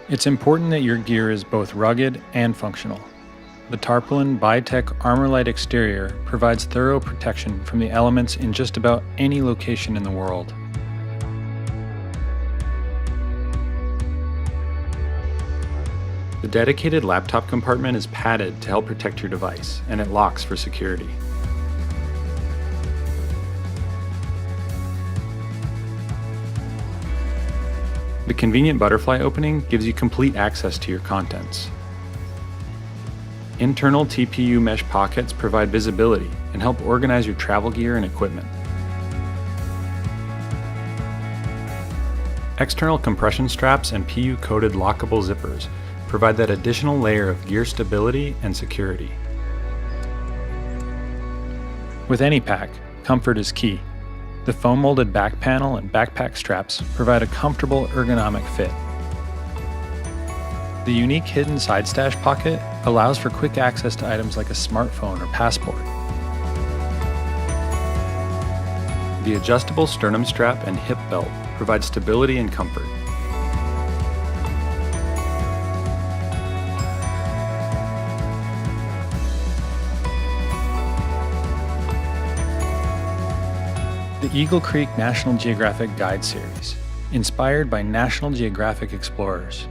It's important that your gear is both rugged and functional. The Tarpaulin Bi-Tech Armor-Lite exterior provides thorough protection from the elements in just about any location in the world. The dedicated laptop compartment is padded to help protect your device, and it locks for security. The convenient butterfly opening gives you complete access to your contents. Internal TPU mesh pockets provide visibility and help organize your travel gear and equipment. External compression straps and PU-coated lockable zippers provide that additional layer of gear stability and security. With any pack, comfort is key. The foam-molded back panel and backpack straps provide a comfortable ergonomic fit. The unique hidden side stash pocket allows for quick access to items like a smartphone or passport. The adjustable sternum strap and hip belt provide stability and comfort. The Eagle Creek National Geographic Guide Series, inspired by National Geographic explorers,